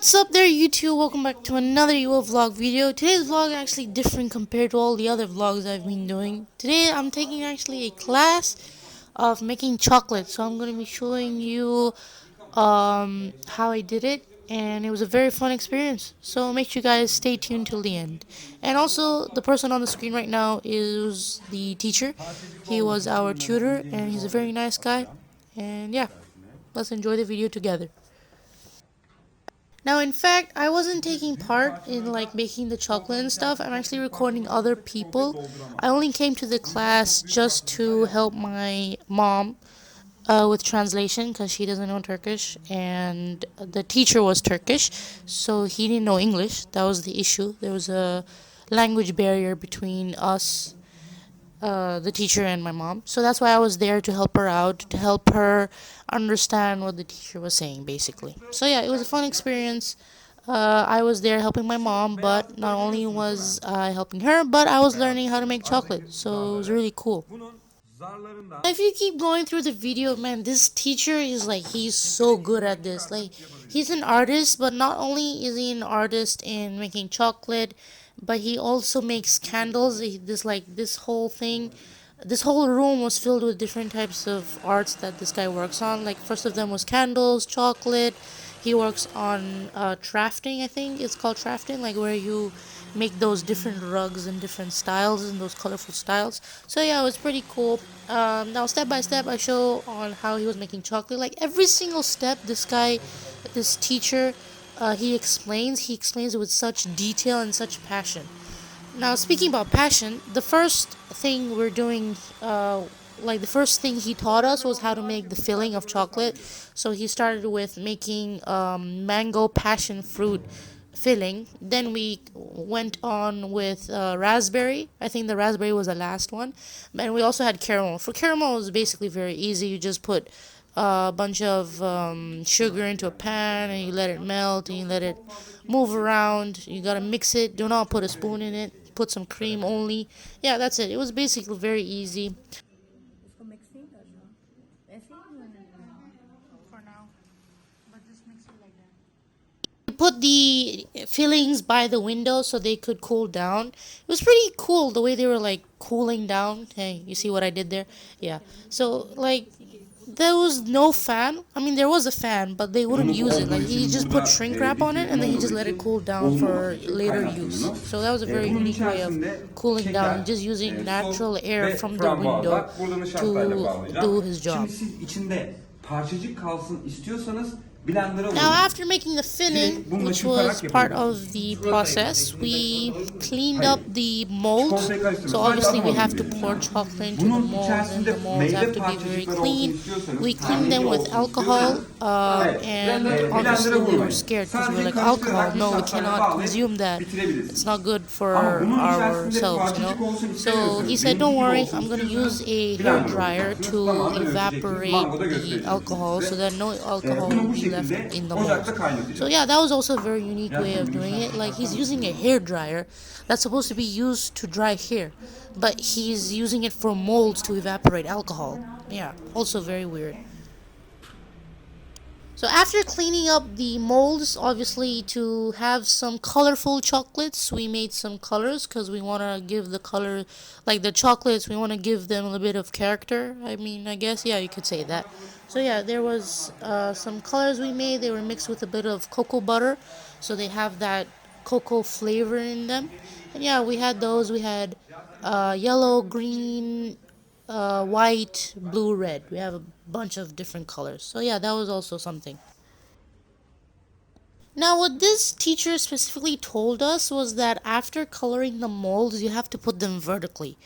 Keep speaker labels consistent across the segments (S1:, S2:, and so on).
S1: What's up there YouTube? Welcome back to another UO vlog video. Today's vlog is actually different compared to all the other vlogs I've been doing. Today I'm taking actually a class of making chocolate. So I'm going to be showing you how I did it, and it was a very fun experience. So make sure you guys stay tuned till the end. And also the person on the screen right now is the teacher. He was our tutor and he's a very nice guy. And yeah, let's enjoy the video together. Now, in fact, I wasn't taking part in like making the chocolate and stuff. I'm actually recording other people. I only came to the class just to help my mom with translation because she doesn't know Turkish, and the teacher was Turkish, so he didn't know English. That was the issue. There was a language barrier between us, the teacher and my mom. So that's why I was there to help her out, to help her understand what the teacher was saying, basically. So yeah, it was a fun experience. I was there helping my mom, but not only was I helping her, but I was learning how to make chocolate. So it was really cool. If you keep going through the video, man, this teacher is like, he's so good at this. Like, he's an artist, but not only is he an artist in making chocolate, but he also makes candles. This whole thing, this whole room was filled with different types of arts that this guy works on. Like, first of them was candles, chocolate. He works on drafting, I think it's called drafting, like where you make those different rugs and different styles and those colorful styles. So yeah, it was pretty cool. Now step by step I show on how he was making chocolate. Like every single step, this teacher, he explains it with such detail and such passion. Now, speaking about passion, the first thing we're doing, the first thing he taught us was how to make the filling of chocolate. So he started with making mango passion fruit filling. Then we went on with raspberry. I think the raspberry was the last one. And we also had caramel. For caramel, it was basically very easy. You just put a bunch of sugar into a pan and you let it melt and you let it move around. You gotta mix it. Do not put a spoon in it. Put some cream only. Yeah, that's it. It was basically very easy. Put the fillings by the window so they could cool down. It was pretty cool the way they were like cooling down. Hey, you see what I did there? Yeah. So like there was no fan. I mean, there was a fan, but they wouldn't use it. Like he just put shrink wrap on it and then he just let it cool down for later use. So that was a very unique way of cooling down, just using natural air from the window to do his job. Now, after making the filling, which was part of the process, we cleaned up the molds. So obviously we have to pour chocolate into the molds, and the molds have to be very clean. We cleaned them with alcohol, and obviously we were scared because we were like, alcohol? No, we cannot consume that. It's not good for ourselves, you know. So he said, don't worry, I'm going to use a hair dryer to evaporate the alcohol so that no alcohol will be left in the mold. So yeah, that was also a very unique way of doing it. Like he's using a hair dryer that's supposed to be used to dry hair, but he's using it for molds to evaporate alcohol. Yeah, also very weird. So after cleaning up the molds, obviously to have some colorful chocolates, we made some colors because we want to give the color, like the chocolates, we want to give them a bit of character. I mean, I guess, yeah, you could say that. So yeah, there was some colors we made. They were mixed with a bit of cocoa butter, so they have that cocoa flavor in them. And yeah, we had those. We had yellow, green, white, blue, red. We have a bunch of different colors. So yeah, that was also something. Now, what this teacher specifically told us was that after coloring the molds, you have to put them vertically.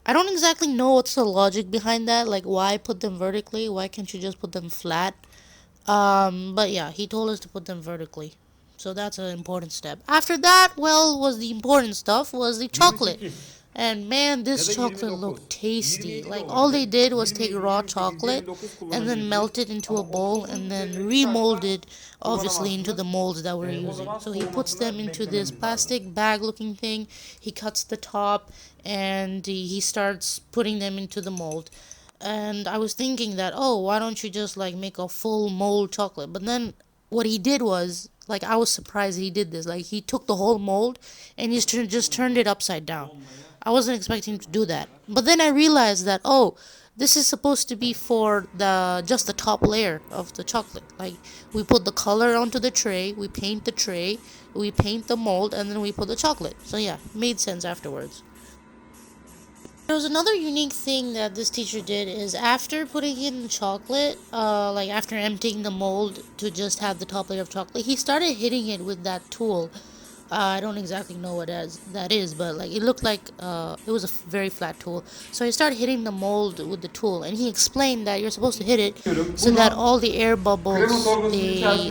S1: I don't exactly know what's the logic behind that. Like, why put them vertically? Why can't you just put them flat? But yeah, he told us to put them vertically. So that's an important step. After that, well, was the important stuff was the chocolate. And man, this chocolate looked tasty. Like all they did was take raw chocolate and then melt it into a bowl and then remold it obviously into the molds that we're using. So he puts them into this plastic bag looking thing. He cuts the top and he starts putting them into the mold. And I was thinking that, oh, why don't you just like make a full mold chocolate? But then what he did was like I was surprised he did this. Like he took the whole mold and just turned it upside down. I wasn't expecting him to do that. But then I realized that, oh, this is supposed to be for the just the top layer of the chocolate. Like we put the color onto the tray, we paint the tray, we paint the mold, and then we put the chocolate. So yeah, made sense afterwards. There was another unique thing that this teacher did is after putting in the chocolate, like after emptying the mold to just have the top layer of chocolate, he started hitting it with that tool. I don't exactly know what that is, but like it looked like it was a very flat tool. So he started hitting the mold with the tool, and he explained that you're supposed to hit it so that all the air bubbles they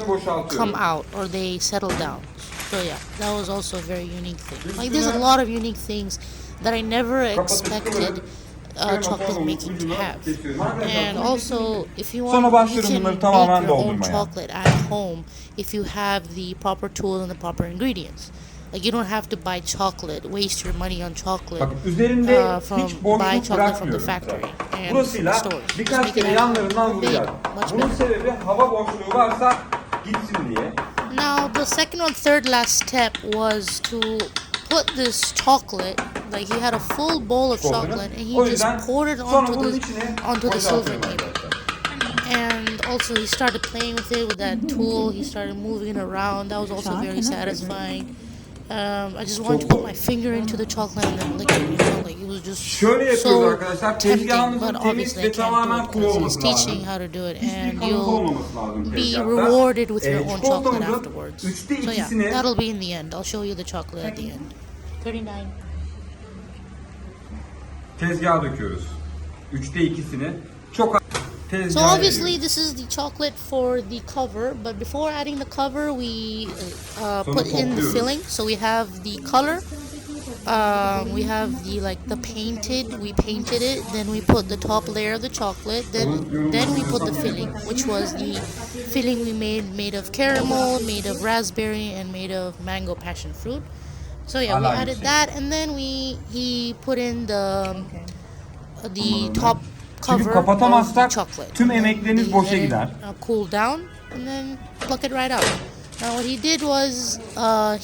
S1: come out or they settle down. So yeah, that was also a very unique thing. Like there's a lot of unique things that I never expected chocolate making to have. And also, if you want, you can make your own chocolate at home if you have the proper tools and the proper ingredients. Like you don't have to buy chocolate, waste your money on chocolate buy chocolate from the factory and from the store. Just make it at home, homemade, much better. Now the second or third last step was to put this chocolate, like he had a full bowl of chocolate and he just poured it onto the silver table. And also he started playing with it with that tool, he started moving it around. That was also very satisfying. I just wanted to put my finger into the chocolate and then lick it, like it was just so tempting, but obviously I can't do it because he's teaching how to do it, and you'll be rewarded with your own chocolate afterwards. So yeah, that'll be in the end. I'll show you the chocolate at the end. 39.
S2: Tezgaha döküyoruz. 3'te 2'sini çok
S1: So obviously this is the chocolate for the cover, but before adding the cover we put in the filling. So we have the color, we have the painted, we painted it, then we put the top layer of the chocolate, then we put the filling, which was the filling we made of caramel, made of raspberry, and made of mango passion fruit. So yeah, we added that, and then he put in the top cover of the chocolate.
S2: Tüm emekleriniz boşa gider.
S1: Cool down and then pluck it right out. Now what he did was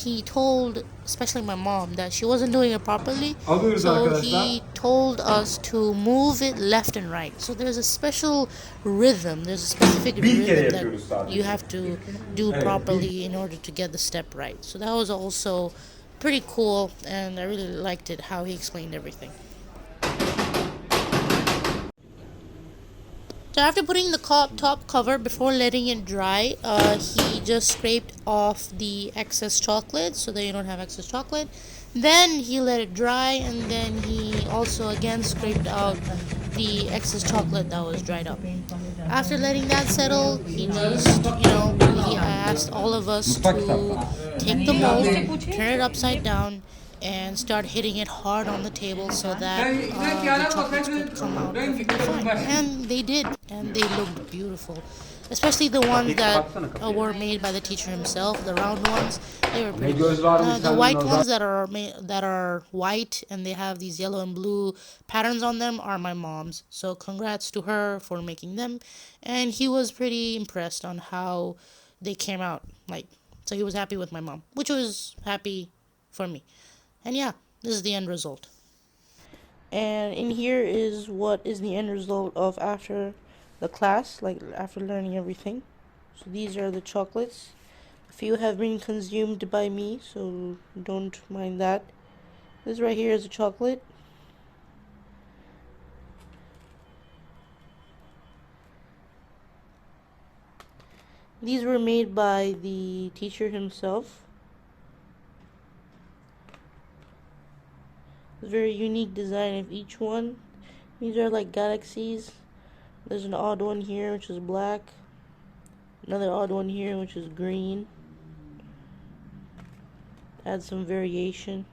S1: he told, especially my mom, that she wasn't doing it properly. So he told us to move it left and right. So there's a special rhythm, there's a specific rhythm that you have to do properly in order to get the step right. So that was also pretty cool, and I really liked it how he explained everything. So after putting the top cover, before letting it dry, he just scraped off the excess chocolate so that you don't have excess chocolate. Then he let it dry, and then he also again scraped out the excess chocolate that was dried up. After letting that settle, he just, he asked all of us to take the mold, turn it upside down, and start hitting it hard on the table so that the chocolates could come out perfectly fine. And they did, and they looked beautiful. Especially the ones that were made by the teacher himself, the round ones, they were pretty good. The white ones that are white and they have these yellow and blue patterns on them are my mom's. So congrats to her for making them. And he was pretty impressed on how they came out. So he was happy with my mom, which was happy for me. And yeah, this is the end result. And in here is what is the end result of after the class, like after learning everything. So these are the chocolates. A few have been consumed by me, so don't mind that. This right here is a chocolate. These were made by the teacher himself. Very unique design of each one. These are like galaxies. There's an odd one here which is black, another odd one here which is green. Add some variation.